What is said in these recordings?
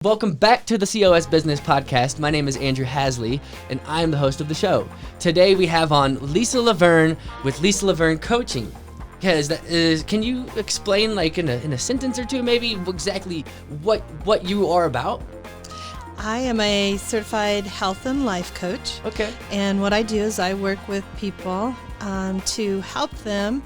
Welcome back to the COS Business Podcast. My name is Andrew Hasley, and I am the host of the show. Today we have on Lisa Lavergne with Lisa Lavergne Coaching. Can you explain, like in a sentence or two, maybe exactly what you are about? I am a certified health and life coach. Okay. And what I do is I work with people to help them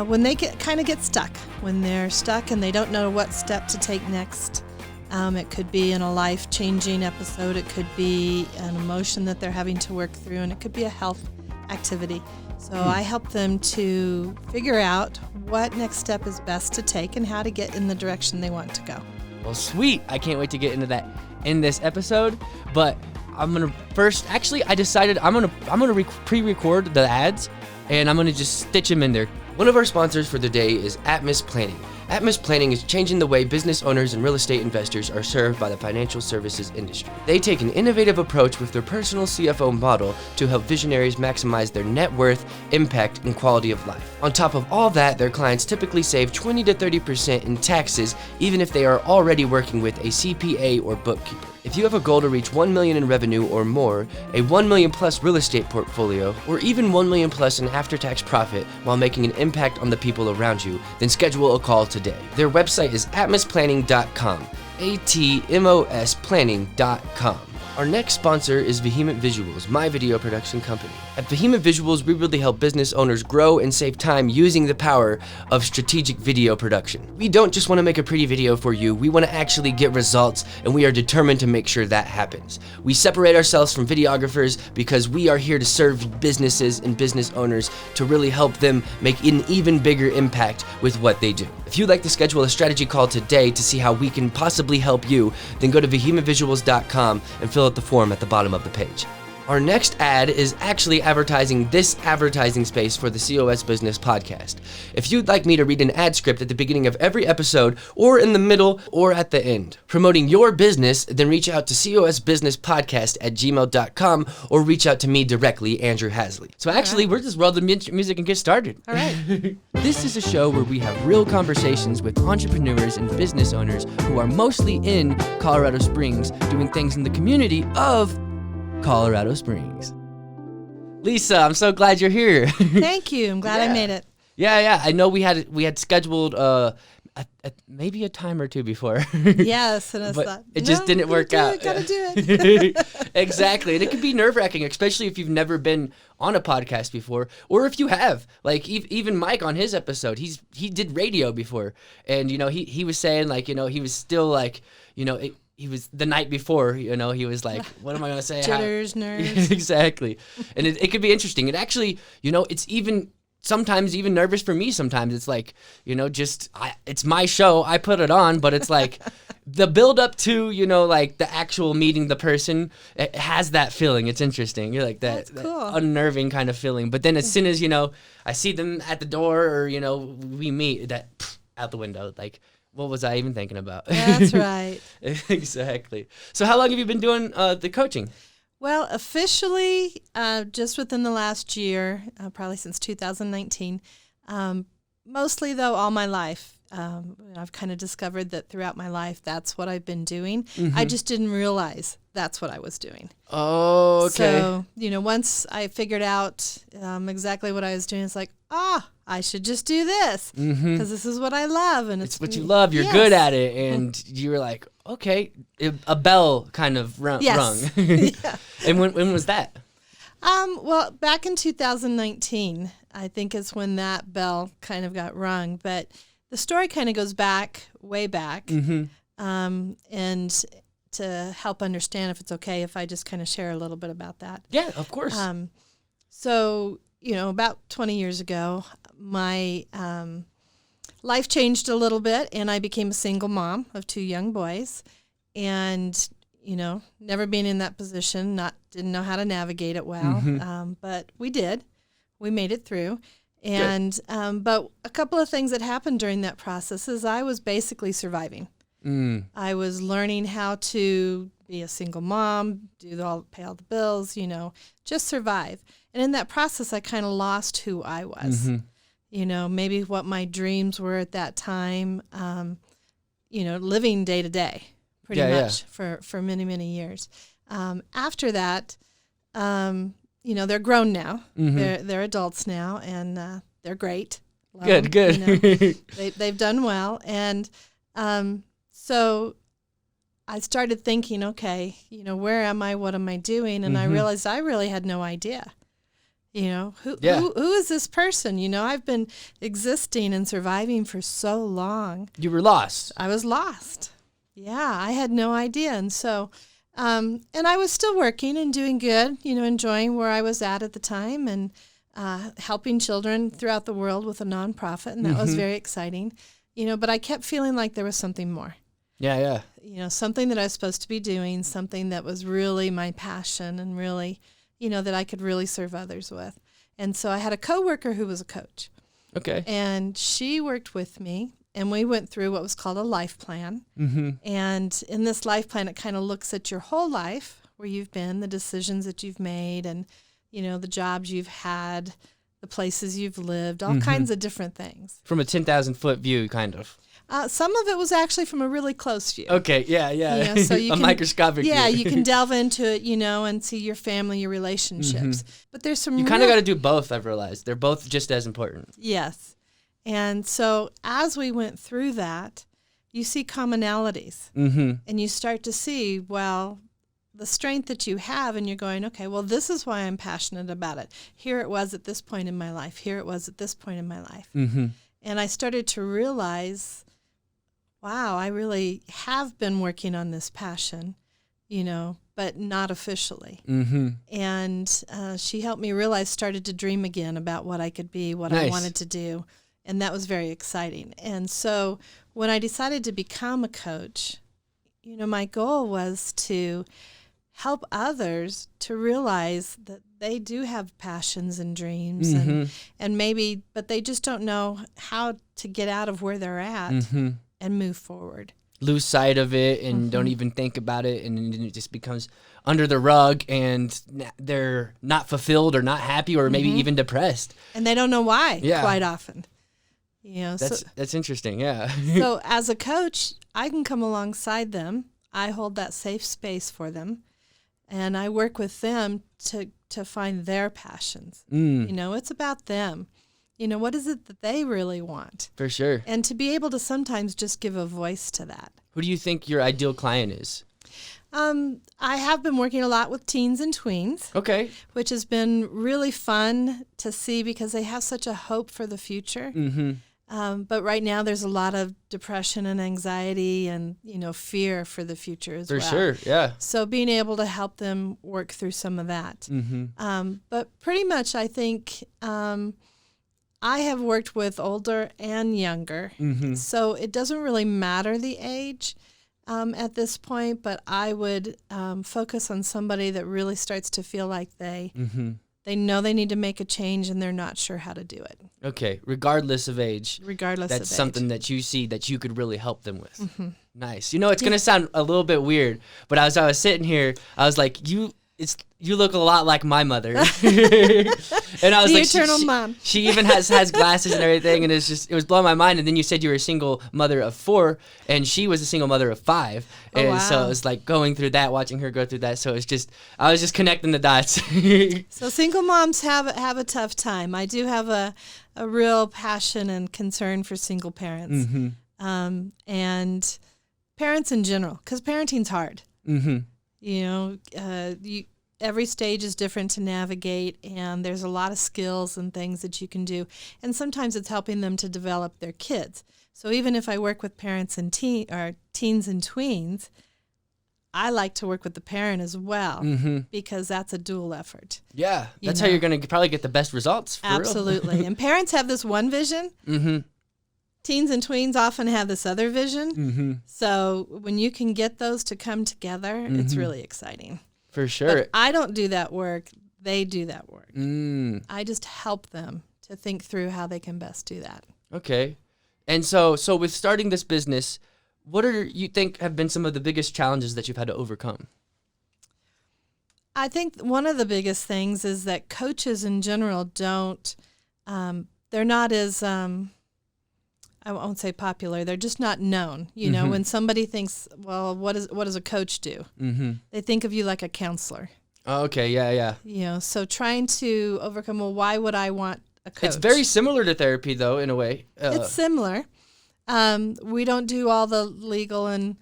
when they get stuck, when they're stuck and they don't know what step to take next. It could be in a life-changing episode, it could be an emotion that they're having to work through, and it could be a health activity. So I help them to figure out what next step is best to take and how to get in the direction they want to go. Well, sweet. I can't wait to get into that in this episode, but I'm going to first, actually, I decided I'm going to pre-record the ads, and I'm going to just stitch them in there. One of our sponsors for the day is Atmos Planning. Atmos Planning is changing the way business owners and real estate investors are served by the financial services industry. They take an innovative approach with their personal CFO model to help visionaries maximize their net worth, impact, and quality of life. On top of all that, their clients typically save 20 to 30% in taxes, even if they are already working with a CPA or bookkeeper. If you have a goal to reach $1 million in revenue or more, a $1 million plus real estate portfolio, or even $1 million plus in after-tax profit while making an impact on the people around you, then schedule a call today. Their website is atmosplanning.com, ATMOS planning.com. Our next sponsor is Vehement Visuals, my video production company. At Vehement Visuals, we really help business owners grow and save time using the power of strategic video production. We don't just want to make a pretty video for you, we want to actually get results, and we are determined to make sure that happens. We separate ourselves from videographers because we are here to serve businesses and business owners to really help them make an even bigger impact with what they do. If you'd like to schedule a strategy call today to see how we can possibly help you, then go to vehementvisuals.com and fill out the form at the bottom of the page. Our next ad is actually advertising this advertising space for the COS Business Podcast. If you'd like me to read an ad script at the beginning of every episode, or in the middle, or at the end, promoting your business, then reach out to cosbusinesspodcast@gmail.com or reach out to me directly, Andrew Hasley. So actually, we're just roll the music and get started. All right. This is a show where we have real conversations with entrepreneurs and business owners who are mostly in Colorado Springs doing things in the community of Colorado Springs. Lisa, I'm so glad you're here. Thank you. I'm glad I made it. Yeah. I know we had scheduled maybe a time or two before. Yes, and but it just didn't work out. Gotta do it. Exactly, and it can be nerve-wracking, especially if you've never been on a podcast before, or if you have. Like even Mike on his episode, he did radio before, and he was saying he was still he was the night before, he was like, what am I going to say? Jitters, nerves. Exactly. And it could be interesting. And actually, it's even sometimes even nervous for me sometimes. It's like, it's my show. I put it on, but it's like the build up to, like the actual meeting the person, it has that feeling. It's interesting. You're like that unnerving kind of feeling. But then as soon as, I see them at the door or, we meet, that out the window, like, what was I even thinking about? That's right. Exactly. So how long have you been doing the coaching? Well, officially, just within the last year, probably since 2019. Mostly, though, all my life. I've kind of discovered that throughout my life, that's what I've been doing. Mm-hmm. I just didn't realize that's what I was doing. Oh, okay. So, once I figured out exactly what I was doing, it's like, I should just do this because this is what I love. And it's what you love. You're good at it. And you were like, okay, a bell kind of rung. Yes. Yeah. And when was that? Well, back in 2019, I think is when that bell kind of got rung. But the story kind of goes way back. Mm-hmm. And to help understand if it's okay if I just kind of share a little bit about that. Yeah, of course. So, about 20 years ago, my life changed a little bit, and I became a single mom of 2 young boys. And, never being in that position, didn't know how to navigate it well, but we did. We made it through. And but a couple of things that happened during that process is I was basically surviving. I was learning how to be a single mom, pay all the bills, just survive. And in that process, I kind of lost who I was. Maybe what my dreams were at that time, living day to day. pretty Yeah, much for many, many years. After that, they're grown now. They're adults now, and they're great. Love them, Good. They've done well. And so I started thinking, okay, where am I? What am I doing? And I realized I really had no idea. Who is this person? I've been existing and surviving for so long. You were lost. I was lost. Yeah, I had no idea. And so, and I was still working and doing good, enjoying where I was at the time, and helping children throughout the world with a nonprofit. And that was very exciting, but I kept feeling like there was something more. Yeah. Something that I was supposed to be doing, something that was really my passion and really, that I could really serve others with. And so I had a coworker who was a coach. Okay. And she worked with me, and we went through what was called a life plan. And in this life plan, it kind of looks at your whole life, where you've been, the decisions that you've made, and, the jobs you've had, the places you've lived, all kinds of different things. From a 10,000-foot view, kind of. Some of it was actually from a really close view. Okay, yeah. So you can, microscopic view. Yeah, you can delve into it, and see your family, your relationships. But there's some You kind of got to do both, I've realized. They're both just as important. Yes. And so as we went through that, you see commonalities. And you start to see, well, the strength that you have, and you're going, okay, well, this is why I'm passionate about it. Here it was at this point in my life. Here it was at this point in my life. And I started to realize, wow, I really have been working on this passion, but not officially. And she helped me realize, started to dream again about what I could be, what I wanted to do. And that was very exciting. And so when I decided to become a coach, my goal was to help others to realize that they do have passions and dreams and maybe, but they just don't know how to get out of where they're at and move forward. Lose sight of it and don't even think about it, and it just becomes under the rug, and they're not fulfilled or not happy or maybe even depressed. And they don't know why quite often. That's interesting, yeah. So as a coach, I can come alongside them. I hold that safe space for them, and I work with them to find their passions. It's about them. What is it that they really want? For sure. And to be able to sometimes just give a voice to that. Who do you think your ideal client is? I have been working a lot with teens and tweens. Okay. Which has been really fun to see because they have such a hope for the future. But right now there's a lot of depression and anxiety and, fear for the future as well. For sure, yeah. So being able to help them work through some of that. But pretty much I think I have worked with older and younger. So it doesn't really matter the age at this point, but I would focus on somebody that really starts to feel like they know they need to make a change and they're not sure how to do it. Okay, regardless of age. That's something that you see that you could really help them with. Nice. It's going to sound a little bit weird, but as I was sitting here, I was like, you look a lot like my mother. And I was the like, eternal mom. She even has glasses and everything, and it was blowing my mind. And then you said you were a single mother of 4, and she was a single mother of 5. And so it was like going through that, watching her go through that. So I was just connecting the dots. So single moms have a tough time. I do have a real passion and concern for single parents, and parents in general, because parenting's hard. Every stage is different to navigate, and there's a lot of skills and things that you can do. And sometimes it's helping them to develop their kids. So even if I work with parents and teens and tweens, I like to work with the parent as well because that's a dual effort. Yeah, that's how you're going to probably get the best results. Absolutely. And parents have this one vision. Teens and tweens often have this other vision. So when you can get those to come together, it's really exciting. For sure. But I don't do that work. They do that work. I just help them to think through how they can best do that. Okay. And so with starting this business, what you think have been some of the biggest challenges that you've had to overcome? I think one of the biggest things is that coaches in general don't, they're not as, I I won't say popular. They're just not known. You know, when somebody thinks, well, what does a coach do? They think of you like a counselor. Oh, okay, yeah. You know, so trying to overcome, well, why would I want a coach? It's very similar to therapy, though, in a way. It's similar. We don't do all the legal and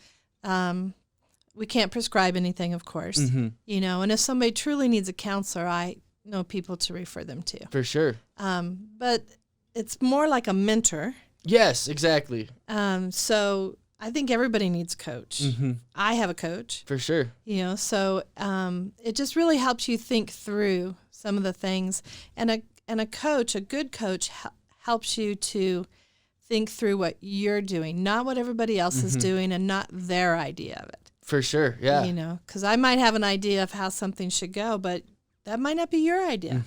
we can't prescribe anything, of course. You know, and if somebody truly needs a counselor, I know people to refer them to. For sure. But it's more like a mentor. Yes, exactly. So I think everybody needs a coach. I have a coach. For sure. You know, so it just really helps you think through some of the things. And a coach, a good coach, helps you to think through what you're doing, not what everybody else is doing and not their idea of it. For sure, yeah. You know, because I might have an idea of how something should go, but that might not be your idea.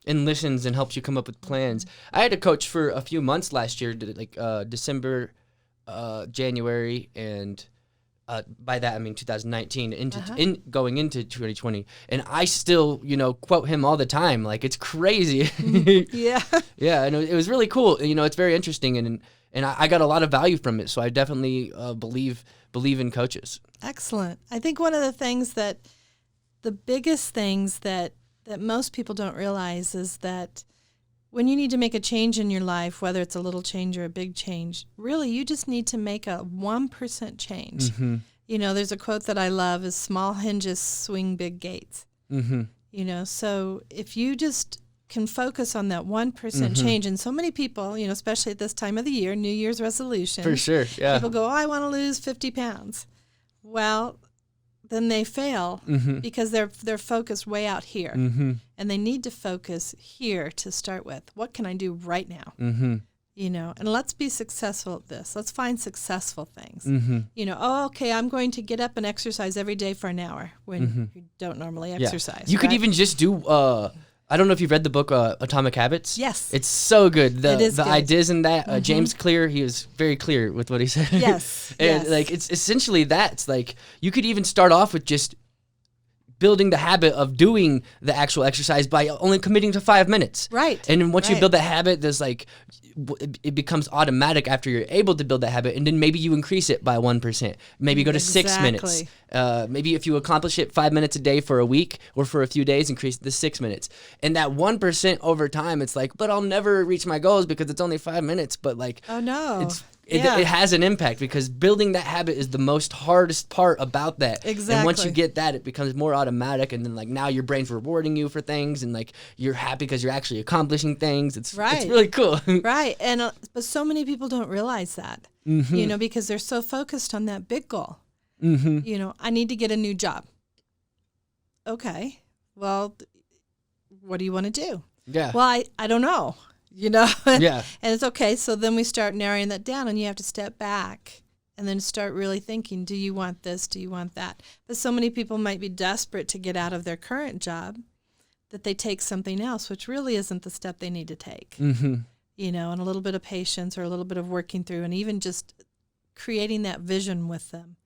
And listens and helps you come up with plans. I had a coach for a few months last year, like December, January, and by that I mean 2019, going into 2020. And I still, you know, quote him all the time. Like, it's crazy. Yeah. Yeah, and it was really cool. You know, it's very interesting, and I got a lot of value from it. So I definitely believe in coaches. Excellent. I think one of the biggest things that most people don't realize is that when you need to make a change in your life, whether it's a little change or a big change, really you just need to make a 1% change. You know, there's a quote that I love is small hinges swing big gates. You know, so if you just can focus on that 1% change, and so many people, you know, especially at this time of the year, New Year's resolution. For sure, yeah. People go, oh, I want to lose 50 pounds. Well, then they fail because they're focused way out here. And they need to focus here to start with. What can I do right now? You know, and let's be successful at this. Let's find successful things. You know, oh, okay, I'm going to get up and exercise every day for an hour when you don't normally exercise. You could even just do, I don't know if you've read the book Atomic Habits. Yes. It's so good. It is the good. ideas in that, James Clear, he was very clear with what he said. Yes. And like, it's essentially that. It's like, you could even start off with just building the habit of doing the actual exercise by only committing to 5 minutes. Right. And then once you build that habit, there's like, it becomes automatic after you're able to build that habit, and then maybe you increase it by 1%. Maybe go to 6 minutes. Maybe if you accomplish it 5 minutes a day for a week or for a few days, increase it to 6 minutes. And that 1% over time, it's like, but I'll never reach my goals because it's only 5 minutes. But like, oh no, it has an impact, because building that habit is the most hardest part about that. Exactly. And once you get that, it becomes more automatic, and then like now your brain's rewarding you for things, and like you're happy because you're actually accomplishing things. It's really cool. Right. And but so many people don't realize that, you know, because they're so focused on that big goal. You know, I need to get a new job. Okay. Well, what do you want to do? Yeah. Well, I don't know, you know. Yeah. And it's okay. So then we start narrowing that down, and you have to step back and then start really thinking, do you want this? Do you want that? But so many people might be desperate to get out of their current job that they take something else, which really isn't the step they need to take. You know, and a little bit of patience or a little bit of working through, and even just creating that vision with them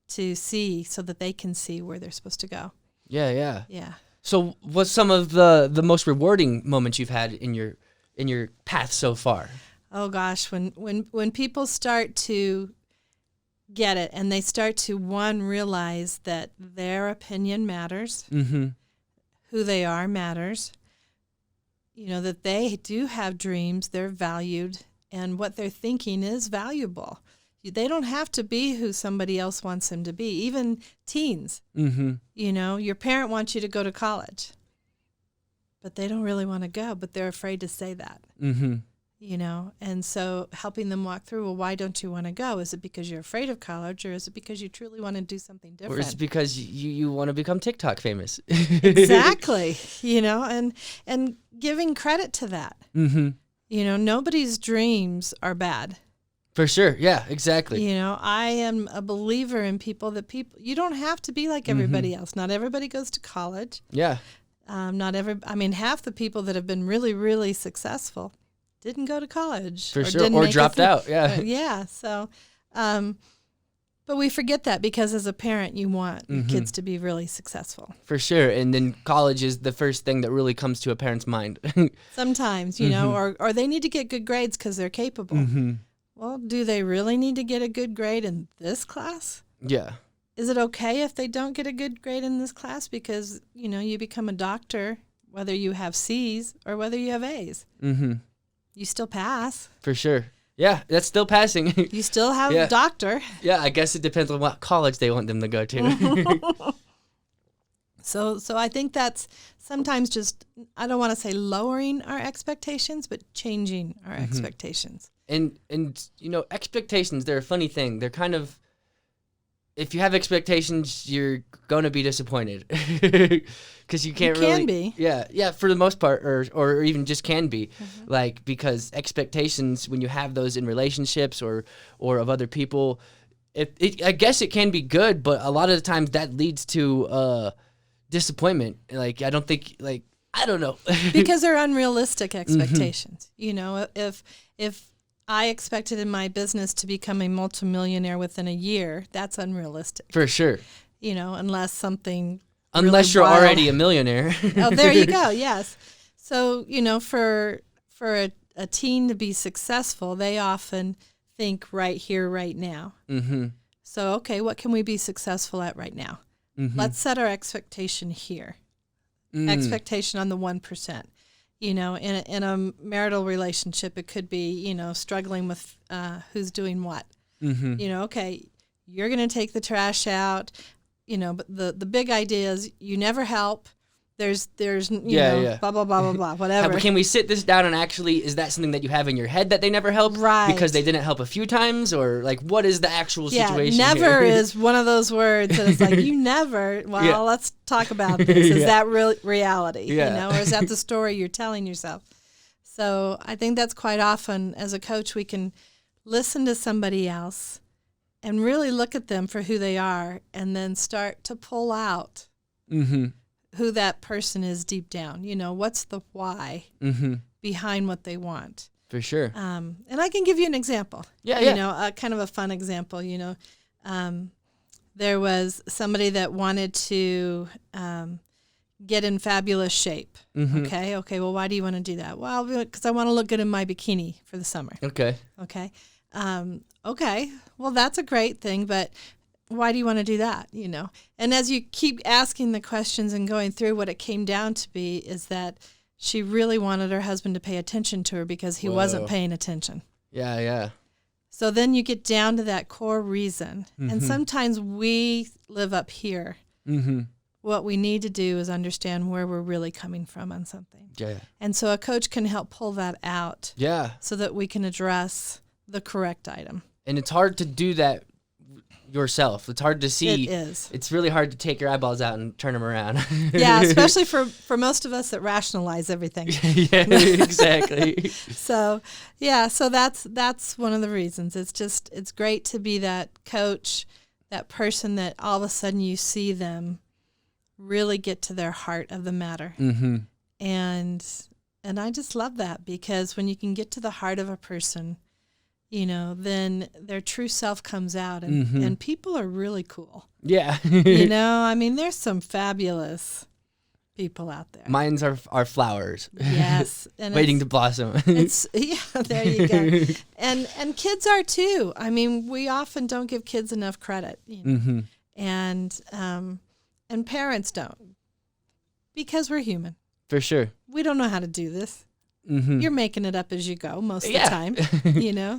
to see, so that they can see where they're supposed to go. Yeah. Yeah. So what's some of the most rewarding moments you've had in your path so far? Oh gosh, when people start to get it, and they start to realize that their opinion matters, who they are matters, you know, that they do have dreams, they're valued, and what they're thinking is valuable. They don't have to be who somebody else wants them to be. Even teens, you know, your parent wants you to go to college, but they don't really want to go, but they're afraid to say that, you know. And so helping them walk through, well, why don't you want to go? Is it because you're afraid of college, or is it because you truly want to do something different? Or is it because you want to become TikTok famous? Exactly. You know, and giving credit to that. You know, nobody's dreams are bad. For sure. Yeah, exactly. You know, I am a believer in you don't have to be like everybody else. Not everybody goes to college. Yeah. Half the people that have been really, really successful didn't go to college. For sure. Or dropped out. Yeah. Yeah. So, but we forget that, because as a parent, you want your kids to be really successful. For sure. And then college is the first thing that really comes to a parent's mind. Sometimes, you know, or they need to get good grades because they're capable. well, do they really need to get a good grade in this class? Yeah. Is it okay if they don't get a good grade in this class because, you become a doctor, whether you have C's or whether you have A's? Mm-hmm. You still pass. For sure. Yeah, that's still passing. You still have Yeah. a doctor. Yeah, I guess it depends on what college they want them to go to. So I think that's sometimes just, I don't want to say lowering our expectations, but changing our expectations. And expectations, they're a funny thing. They're kind of, if you have expectations, you're going to be disappointed. Because you can't really. Can be. Yeah, for the most part, or even just can be. Like, because expectations, when you have those in relationships or of other people, I guess it can be good, but a lot of the times that leads to disappointment. Like, I don't think, like, I don't know. Because they're unrealistic expectations. If I expected in my business to become a multimillionaire within a year, that's unrealistic. For sure. Unless something Unless really you're wild. already a millionaire. Oh, there you go. Yes. So, for a teen to be successful, they often think right here, right now. Mm-hmm. So, okay, what can we be successful at right now? Mm-hmm. Let's set our expectation here. Expectation on the 1%. In a marital relationship, it could be, struggling with who's doing what. Mm-hmm. Okay, you're going to take the trash out, but the big idea is you never help. There's blah, blah, blah, blah, blah, whatever. Can we sit this down and actually, is that something that you have in your head that they never helped? Right. Because they didn't help a few times? Or, like, what is the actual situation never here? is one of those words that it's like, you never, well, let's talk about this. Is that reality? Yeah. Or is that the story you're telling yourself? So I think that's quite often, as a coach, we can listen to somebody else and really look at them for who they are and then start to pull out who that person is deep down. What's the why behind what they want. For sure. And I can give you an example. Yeah. Kind of a fun example. There was somebody that wanted to get in fabulous shape. Okay. Well, why do you want to do that? Well, because I want to look good in my bikini for the summer. Okay. Okay. Okay. Well, that's a great thing, but why do you want to do that? And as you keep asking the questions and going through, what it came down to be is that she really wanted her husband to pay attention to her because he wasn't paying attention. Yeah. So then you get down to that core reason. And sometimes we live up here. What we need to do is understand where we're really coming from on something. Yeah. And so a coach can help pull that out. Yeah. So that we can address the correct item. And it's hard to do that yourself. It's hard to see. It is. It's really hard to take your eyeballs out and turn them around. Yeah, especially for most of us that rationalize everything. Yeah, exactly. So that's one of the reasons. It's great to be that coach, that person that all of a sudden you see them really get to their heart of the matter. And I just love that, because when you can get to the heart of a person, then their true self comes out, and people are really cool. Yeah. There's some fabulous people out there. Mines are flowers. Yes. And waiting to blossom. There you go. And kids are too. We often don't give kids enough credit. And parents don't, because we're human. For sure. We don't know how to do this. You're making it up as you go most of the time,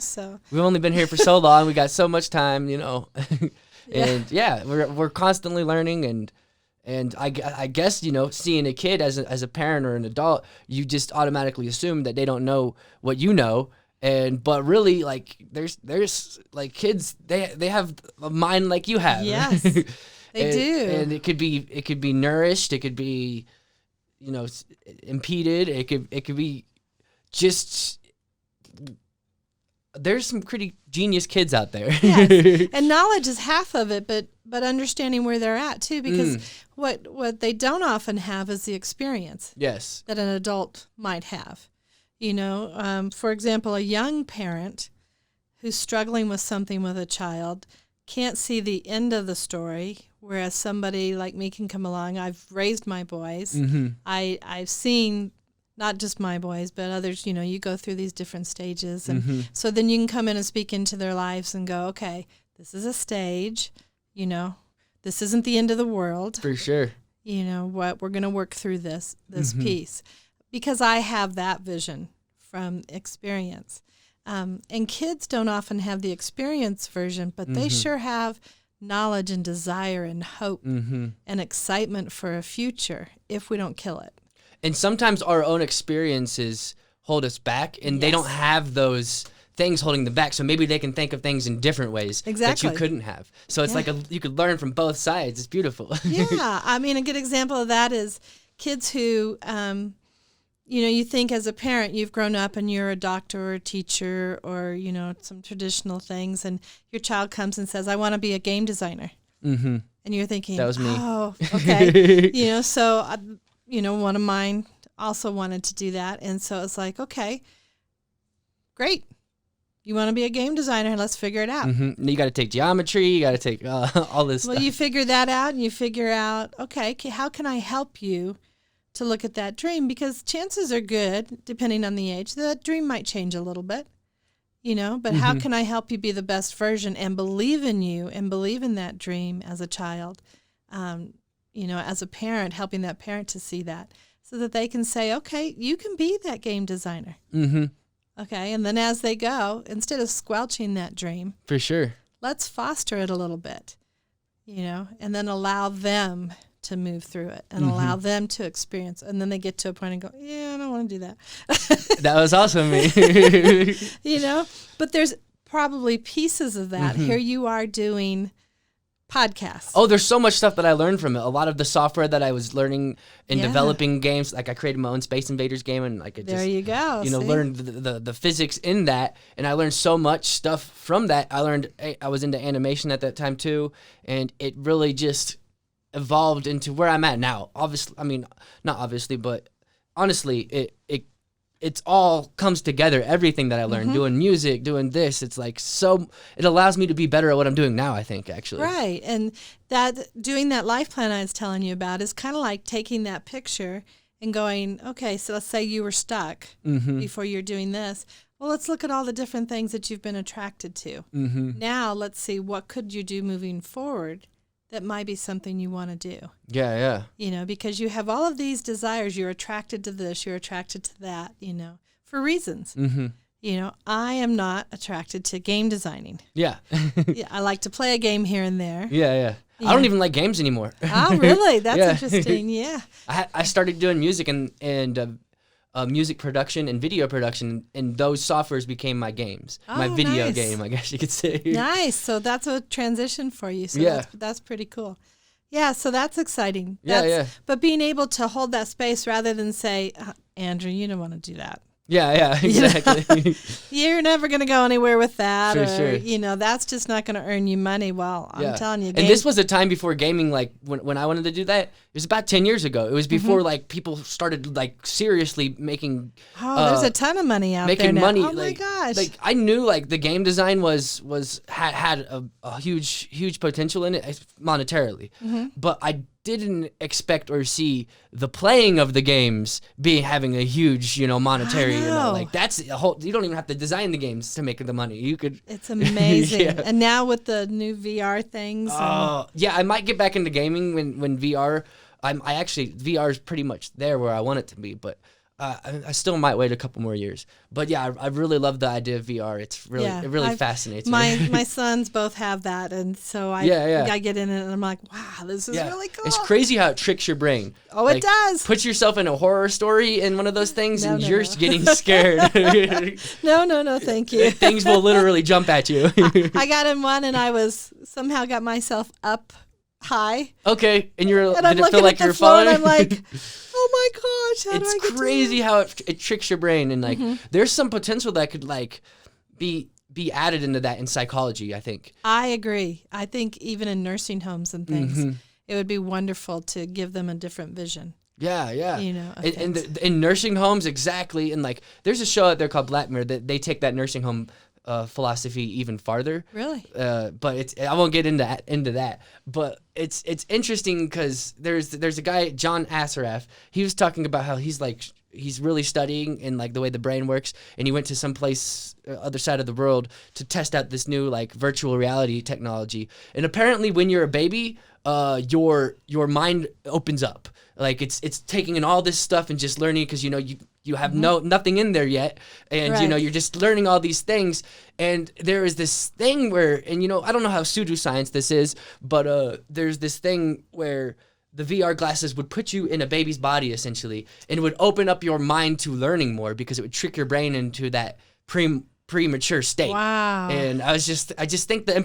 so. We've only been here for so long. We got so much time, and we're constantly learning, and I guess, seeing a kid as a parent or an adult, you just automatically assume that they don't know what you know. But really, like, there's like kids, they have a mind like you have. Yes, they do. And it could be nourished. It could be, impeded. It could be just, there's some pretty genius kids out there. Yes. And knowledge is half of it, but understanding where they're at too, because what they don't often have is the experience. Yes. That an adult might have. For example, a young parent who's struggling with something with a child can't see the end of the story, whereas somebody like me can come along. I've raised my boys. I've seen not just my boys, but others, you go through these different stages. And so then you can come in and speak into their lives and go, okay, this is a stage, this isn't the end of the world. For sure. We're going to work through this piece, because I have that vision from experience. And kids don't often have the experience version, but they sure have knowledge and desire and hope and excitement for a future if we don't kill it. And sometimes our own experiences hold us back, and they don't have those things holding them back. So maybe they can think of things in different ways that you couldn't have. So it's like you could learn from both sides. It's beautiful. Yeah. I mean, a good example of that is kids who, you think as a parent, you've grown up and you're a doctor or a teacher or, some traditional things, and your child comes and says, I want to be a game designer. Mm-hmm. And you're thinking, that was me. Oh, okay. So one of mine also wanted to do that. And so it's like, okay, great. You want to be a game designer? Let's figure it out. Mm-hmm. You got to take geometry. You got to take all this stuff. Well, you figure that out, and you figure out, okay, how can I help you to look at that dream? Because chances are good, depending on the age, that dream might change a little bit, but how can I help you be the best version and believe in you and believe in that dream as a child? As a parent, helping that parent to see that so that they can say, okay, you can be that game designer. Mm-hmm. Okay, and then as they go, instead of squelching that dream, for sure, let's foster it a little bit, and then allow them to move through it and allow them to experience. And then they get to a point and go, yeah, I don't want to do that. That was also me. But there's probably pieces of that. Here you are doing podcasts. Oh, there's so much stuff that I learned from it. A lot of the software that I was learning in developing games, like I created my own Space Invaders game, and like there you go. Learned the physics in that, and I learned so much stuff from that. I was into animation at that time too, and it really just evolved into where I'm at now. Obviously, I mean, not obviously, but honestly, it's all comes together. Everything that I learned, doing music, doing this, it's like it allows me to be better at what I'm doing now, I think, actually. Right. And that doing that life plan I was telling you about is kind of like taking that picture and going, okay, so let's say you were stuck before you're doing this. Well, let's look at all the different things that you've been attracted to. Now let's see, what could you do moving forward that might be something you want to do. Yeah. Because you have all of these desires. You're attracted to this, you're attracted to that, for reasons. I am not attracted to game designing. Yeah. I like to play a game here and there. Yeah. I don't even like games anymore. Oh, really? That's interesting. Yeah. I started doing music and music production and video production, and those softwares became my games. My video game, I guess you could say. Nice. So that's a transition for you. So that's pretty cool. Yeah, so that's exciting. But being able to hold that space rather than say, Andrew, you don't want to do that. Yeah, exactly. You're never going to go anywhere with that. Sure. That's just not going to earn you money. Well, I'm telling you. And this was a time before gaming, like when I wanted to do that, it was about 10 years ago. It was before like people started like seriously making. There's a ton of money out there now. Making money. Oh my gosh. Like I knew like the game design had a huge potential in it monetarily, but I didn't expect or see the playing of the games having a huge, monetary, like that's a whole, you don't even have to design the games to make the money. You could. It's amazing. And now with the new VR things. I might get back into gaming when VR, VR is pretty much there where I want it to be, but I still might wait a couple more years. But yeah, I really love the idea of VR. It's really, it really fascinates me. My sons both have that, and so I get in it and I'm like, wow, this is really cool. It's crazy how it tricks your brain. Oh, it does. Put yourself in a horror story in one of those things, you're getting scared. No, thank you. Things will literally jump at you. I got in one and I somehow got myself up high. Okay, and I'm looking at the floor and I'm like, oh my gosh, it's crazy how it tricks your brain, and like there's some potential that could like be added into that in psychology, I think. I agree. I think even in nursing homes and things, it would be wonderful to give them a different vision. Yeah. In nursing homes, exactly. And like there's a show out there called Black Mirror that they take that nursing home philosophy even farther. Really? But I won't get into that. But it's interesting because there's a guy, John Assaraf. He was talking about how he's like he's really studying in like the way the brain works, and he went to some place other side of the world to test out this new like virtual reality technology. And apparently when you're a baby, your mind opens up. Like it's taking in all this stuff and just learning, because you have nothing in there yet, and Right. you're just learning all these things. And there is this thing where, and I don't know how pseudoscience this is, but there's this thing where the VR glasses would put you in a baby's body essentially, and it would open up your mind to learning more, because it would trick your brain into that premature state. Wow. And I just think the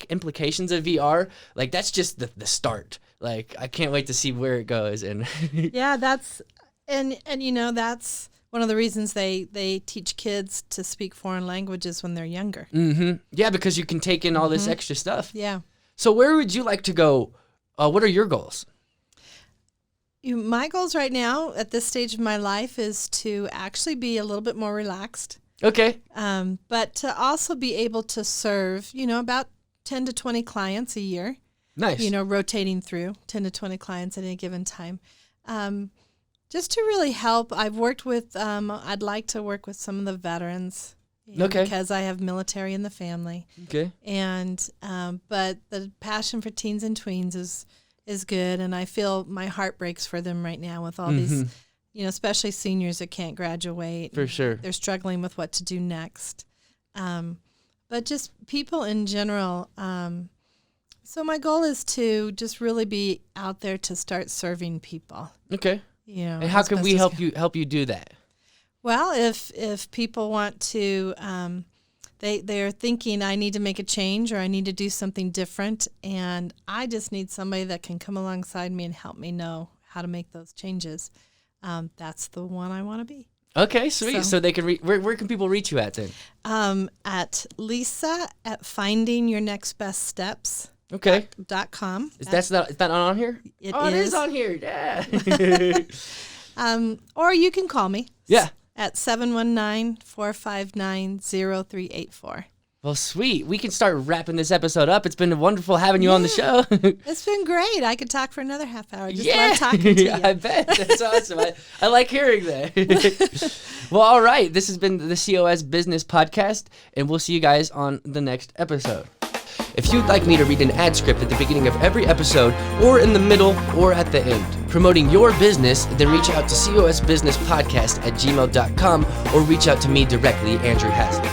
implications of VR, like that's just the start. Like I can't wait to see where it goes. And Yeah, that's that's one of the reasons they teach kids to speak foreign languages when they're younger. yeah, because you can take in all this extra stuff. Yeah. So where would you like to go? What are your goals? My goals right now at this stage of my life is to actually be a little bit more relaxed, Okay. but to also be able to serve, about 10 to 20 clients a year, Nice. rotating through 10 to 20 clients at any given time. Just to really help. I've worked with, I'd like to work with some of the veterans, Okay. because I have military in the family. Okay. And but the passion for teens and tweens is good, and I feel my heart breaks for them right now with all these, especially seniors that can't graduate. For sure. They're struggling with what to do next. But just people in general. So my goal is to just really be out there to start serving people. Okay. And how as can best we as help you do that? Well, if people want to, they're thinking I need to make a change or I need to do something different, and I just need somebody that can come alongside me and help me know how to make those changes. That's the one I want to be. Okay, sweet. So they can where can people reach you at then? At Lisa at findingyournextbeststeps.com. Okay. Is that not on here? It It is. is on here. Yeah. Or you can call me. Yeah. At 719-459-0384. Well, sweet. We can start wrapping this episode up. It's been wonderful having you on the show. It's been great. I could talk for another half hour. Just Yeah, love talking to you. I bet. That's awesome. I like hearing that. Well, all right. This has been the COS Business Podcast, and we'll see you guys on the next episode. If you'd like me to read an ad script at the beginning of every episode, or in the middle, or at the end, promoting your business, then reach out to cosbusinesspodcast@gmail.com, or reach out to me directly, Andrew Haslett.